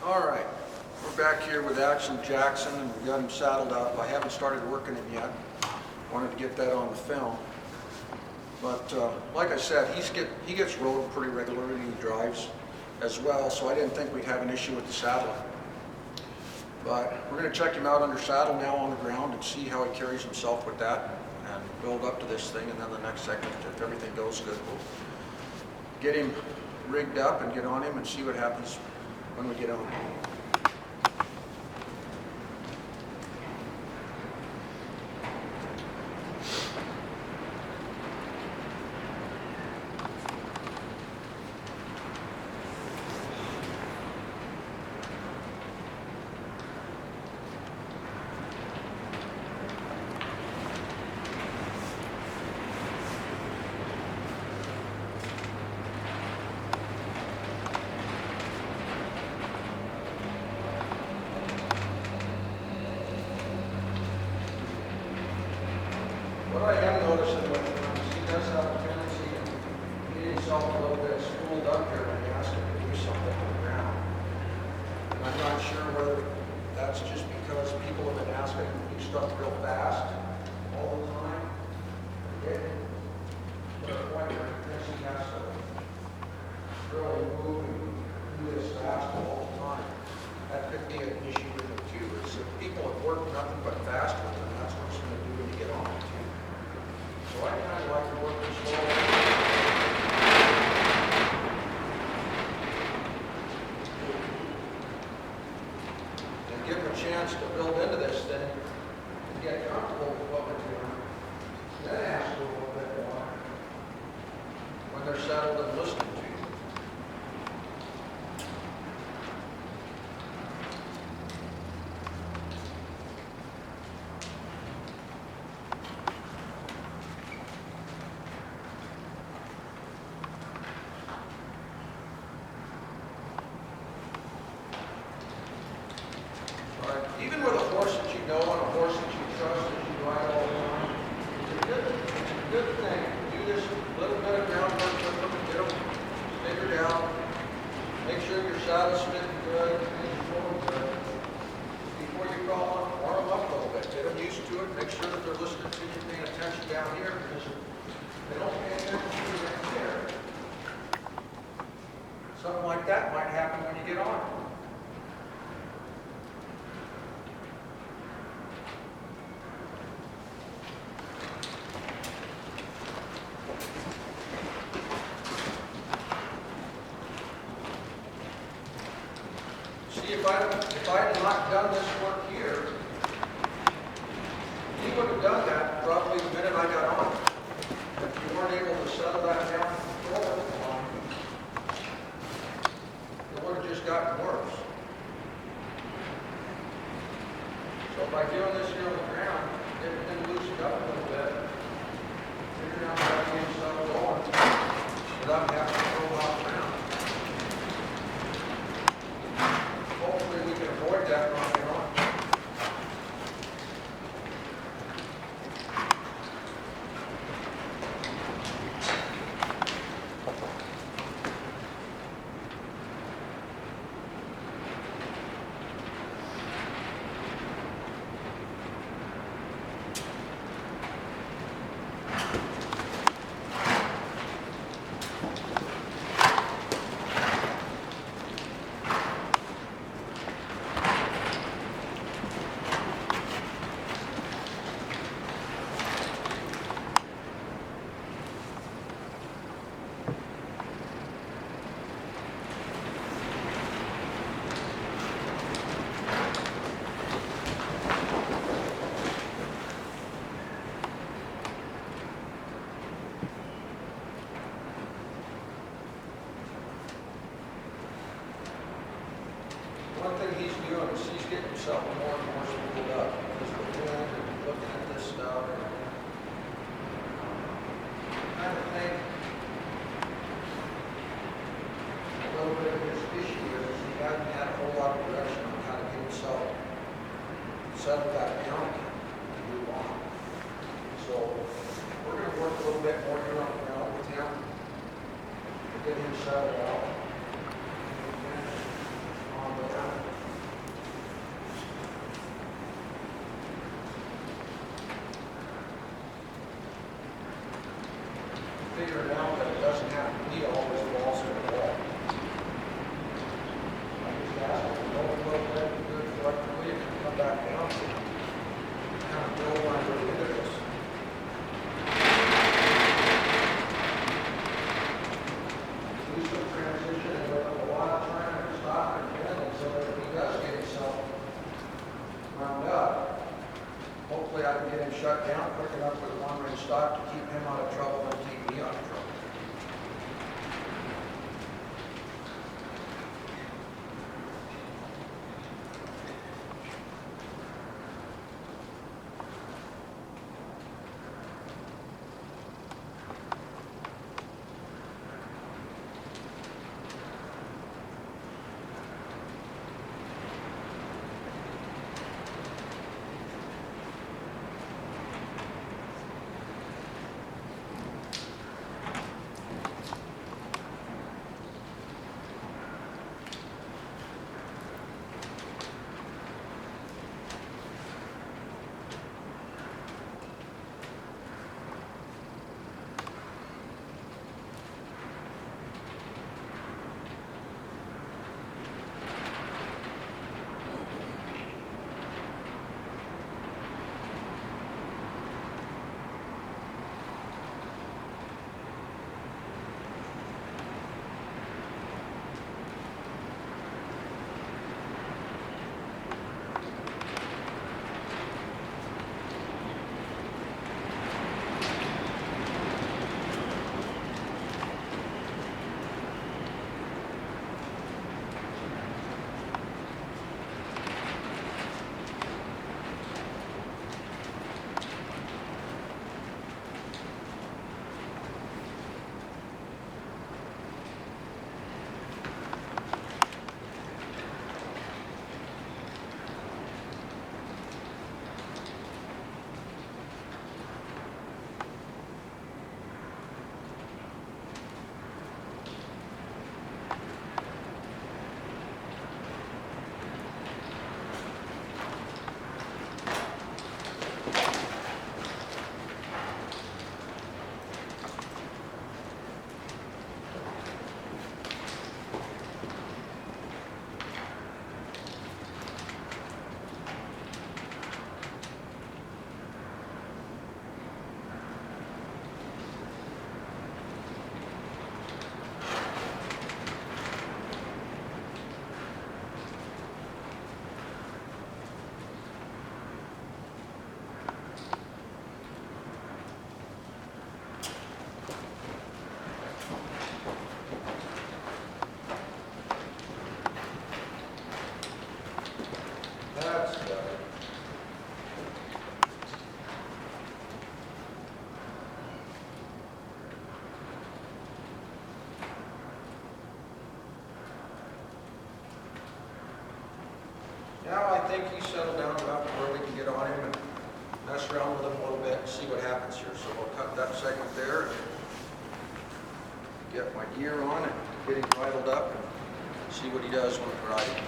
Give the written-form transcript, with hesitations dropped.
All right, we're back here with Action.Jackson, and we've got him saddled up. I haven't started working him yet. Wanted to get that on the film. But like I said, he gets rode pretty regularly. He drives as well, so I didn't think we'd have an issue with the saddle. But we're going to check him out under saddle now on the ground and see how he carries himself with that and build up to this thing. And then the next segment, if everything goes good, we'll get him rigged up and get on him and see what happens when we get on. What I am noticing with him is he does have a tendency to get himself a little bit spooled up here when you ask him to do something on the ground. And I'm not sure whether that's just because people have been asking him to do stuff real fast all the time. Okay? To the point where he thinks he has to really move and do this fast all the time. That could be an issue with him too. Is if people have worked nothing but fast with him, that's what he's going to do when you get on it too. So I kind of like to work this slow. And give them a chance to build into this thing and get comfortable with what we're doing. Then ask a little bit more when they're settled and listening to you. Even with a horse that you know and a horse that you trust that you ride all the time, it's a good thing. Do this little bit of groundwork with them and get them figured out. Make sure your saddle's fitting good, things going good. Before you crawl on, warm them up a little bit. Get them used to it. Make sure that they're listening to you, paying attention down here, because if they don't pay attention to you right there, something like that might happen when you get on. See, if I had not done this work here, he would have done that probably the minute I got on. If you weren't able to settle that down and control it, it would have just gotten worse. So by doing this here on the ground, everything loosened up a little bit, figuring out how to get yourself going without having to throw off around. Hopefully we can avoid that from going on. One thing he's doing is he's getting himself more and more spooled up because we're doing and looking at this stuff. And kind of think a little bit of his issue is he hasn't had a whole lot of direction on how to get himself settled back down again and move on. So we're going to work a little bit more here on the ground with him to get him settled out. On the ground. little bit and do it collectively and come back down. Kind of build my way into this. Do some transition and with a lot of trying to stop and handle so that if he does get himself wound up, hopefully I can get him shut down quick enough with a one-ring stop to keep him out of trouble and keep me out of trouble. That's better. Now I think he's settled down enough to where we can get on him and mess around with him a little bit and see what happens here. So we'll cut that segment there and get my gear on and get him bridled up and see what he does when we're riding.